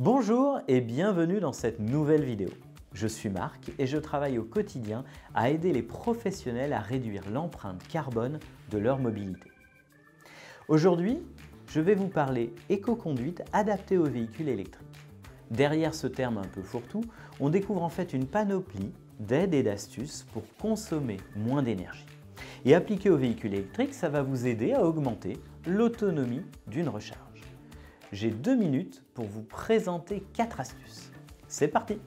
Bonjour et bienvenue dans cette nouvelle vidéo. Je suis Marc et je travaille au quotidien à aider les professionnels à réduire l'empreinte carbone de leur mobilité. Aujourd'hui, je vais vous parler éco-conduite adaptée aux véhicules électriques. Derrière ce terme un peu fourre-tout, on découvre en fait une panoplie d'aides et d'astuces pour consommer moins d'énergie. Et appliqué aux véhicules électriques, ça va vous aider à augmenter l'autonomie d'une recharge. J'ai 2 minutes pour vous présenter 4 astuces. C'est parti!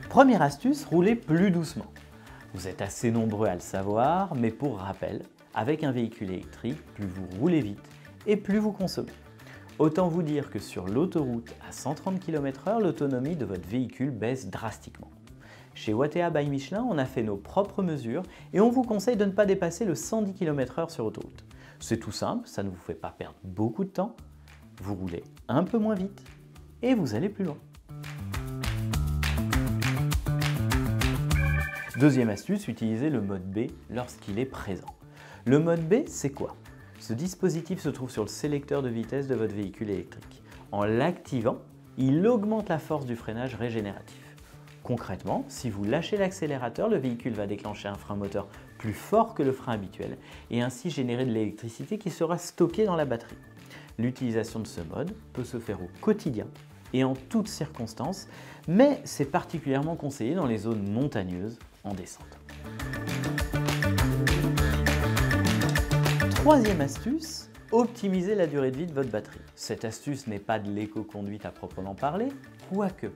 Première astuce, roulez plus doucement. Vous êtes assez nombreux à le savoir, mais pour rappel, avec un véhicule électrique, plus vous roulez vite et plus vous consommez. Autant vous dire que sur l'autoroute à 130 km/h, l'autonomie de votre véhicule baisse drastiquement. Chez Watèa by Michelin, on a fait nos propres mesures et on vous conseille de ne pas dépasser le 110 km/h sur autoroute. C'est tout simple, ça ne vous fait pas perdre beaucoup de temps, vous roulez un peu moins vite et vous allez plus loin. Deuxième astuce, utilisez le mode B lorsqu'il est présent. Le mode B, c'est quoi? Ce dispositif se trouve sur le sélecteur de vitesse de votre véhicule électrique. En l'activant, il augmente la force du freinage régénératif. Concrètement, si vous lâchez l'accélérateur, le véhicule va déclencher un frein moteur plus fort que le frein habituel et ainsi générer de l'électricité qui sera stockée dans la batterie. L'utilisation de ce mode peut se faire au quotidien et en toutes circonstances, mais c'est particulièrement conseillé dans les zones montagneuses en descente. Troisième astuce, optimisez la durée de vie de votre batterie. Cette astuce n'est pas de l'éco-conduite à proprement parler, quoique.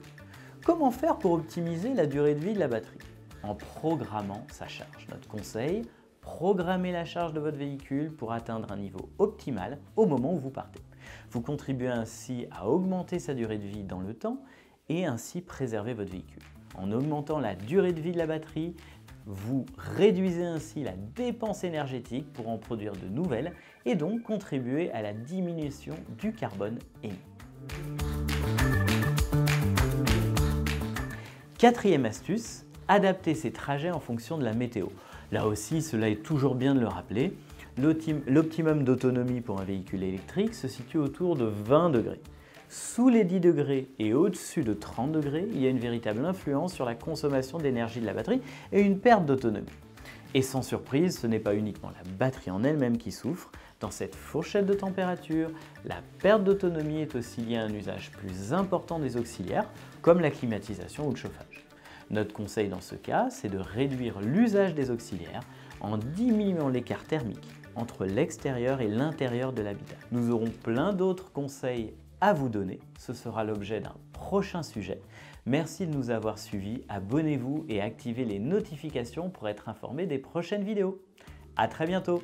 Comment faire pour optimiser la durée de vie de la batterie? En programmant sa charge. Notre conseil, programmez la charge de votre véhicule pour atteindre un niveau optimal au moment où vous partez. Vous contribuez ainsi à augmenter sa durée de vie dans le temps et ainsi préserver votre véhicule. En augmentant la durée de vie de la batterie, vous réduisez ainsi la dépense énergétique pour en produire de nouvelles et donc contribuer à la diminution du carbone émis. Quatrième astuce, adapter ses trajets en fonction de la météo. Là aussi, cela est toujours bien de le rappeler, l'optimum d'autonomie pour un véhicule électrique se situe autour de 20 degrés. Sous les 10 degrés et au-dessus de 30 degrés, il y a une véritable influence sur la consommation d'énergie de la batterie et une perte d'autonomie. Et sans surprise, ce n'est pas uniquement la batterie en elle-même qui souffre. Dans cette fourchette de température, la perte d'autonomie est aussi liée à un usage plus important des auxiliaires, comme la climatisation ou le chauffage. Notre conseil dans ce cas, c'est de réduire l'usage des auxiliaires en diminuant l'écart thermique entre l'extérieur et l'intérieur de l'habitat. Nous aurons plein d'autres conseils à vous donner, ce sera l'objet d'un prochain sujet. Merci de nous avoir suivis, abonnez-vous et activez les notifications pour être informé des prochaines vidéos. À très bientôt!